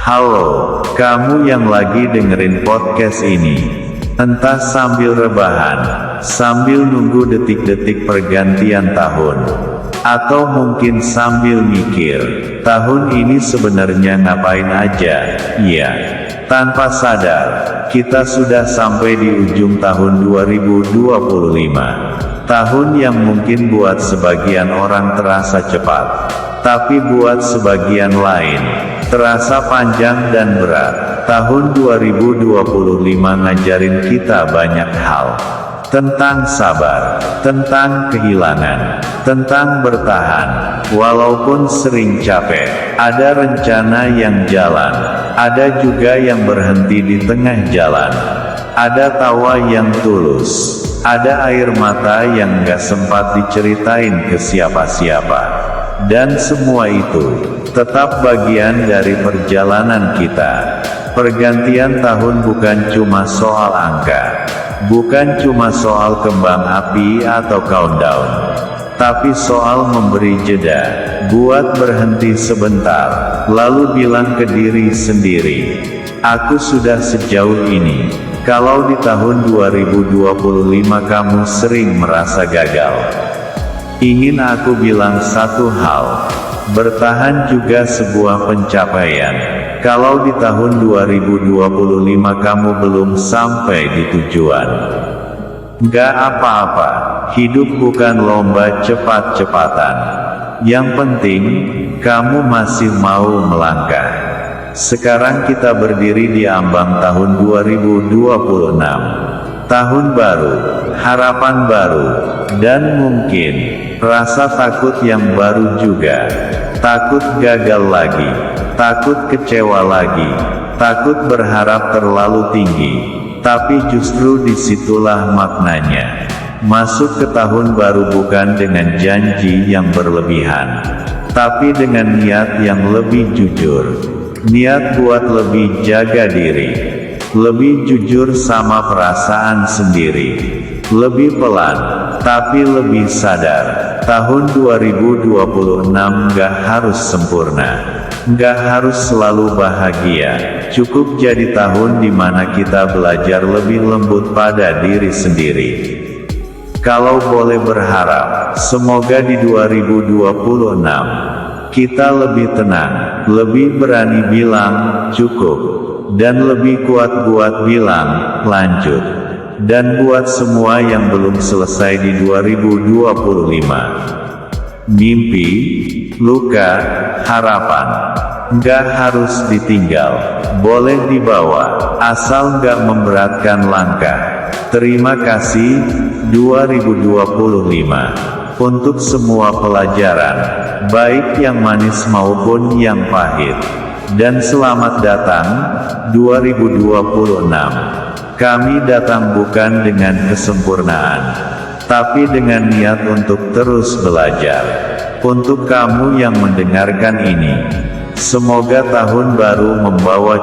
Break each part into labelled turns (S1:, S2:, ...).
S1: Halo, kamu yang lagi dengerin podcast ini. Entah sambil rebahan, sambil nunggu detik-detik pergantian tahun, atau mungkin sambil mikir, tahun ini sebenarnya ngapain aja. Iya, tanpa sadar, kita sudah sampai di ujung tahun 2025. Tahun yang mungkin buat sebagian orang terasa cepat, tapi buat sebagian lain, terasa panjang dan berat. Tahun 2025 ngajarin kita banyak hal. Tentang sabar, tentang kehilangan, tentang bertahan, walaupun sering capek. Ada rencana yang jalan, ada juga yang berhenti di tengah jalan. Ada tawa yang tulus, ada air mata yang gak sempat diceritain ke siapa-siapa. Dan semua itu tetap bagian dari perjalanan kita. Pergantian tahun bukan cuma soal angka, bukan cuma soal kembang api atau countdown, tapi soal memberi jeda, buat berhenti sebentar, lalu bilang ke diri sendiri, aku sudah sejauh ini. Kalau di tahun 2025 kamu sering merasa gagal, ingin aku bilang satu hal, bertahan juga sebuah pencapaian. Kalau di tahun 2025 kamu belum sampai di tujuan, nggak apa-apa, hidup bukan lomba cepat-cepatan. Yang penting, kamu masih mau melangkah. Sekarang kita berdiri di ambang tahun 2026. Tahun baru, harapan baru, dan mungkin rasa takut yang baru juga. Takut gagal lagi, takut kecewa lagi, takut berharap terlalu tinggi. Tapi justru disitulah maknanya. Masuk ke tahun baru bukan dengan janji yang berlebihan, tapi dengan niat yang lebih jujur. Niat buat lebih jaga diri, lebih jujur sama perasaan sendiri, lebih pelan, tapi lebih sadar. Tahun 2026 gak harus sempurna, gak harus selalu bahagia. Cukup jadi tahun dimana kita belajar lebih lembut pada diri sendiri. Kalau boleh berharap, semoga di 2026 kita lebih tenang, lebih berani bilang cukup, dan lebih kuat buat bilang lanjut. Dan buat semua yang belum selesai di 2025, mimpi, luka, harapan, nggak harus ditinggal, boleh dibawa, asal nggak memberatkan langkah. Terima kasih 2025 untuk semua pelajaran, baik yang manis maupun yang pahit. Dan selamat datang 2026. Kami datang bukan dengan kesempurnaan, tapi dengan niat untuk terus belajar. Untuk kamu yang mendengarkan ini, semoga tahun baru membawa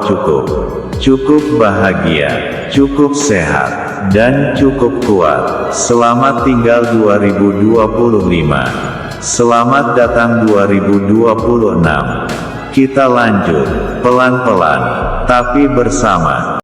S1: cukup bahagia, cukup sehat, dan cukup kuat. Selamat tinggal 2025. Selamat datang 2026. Kita lanjut, pelan-pelan, tapi bersama.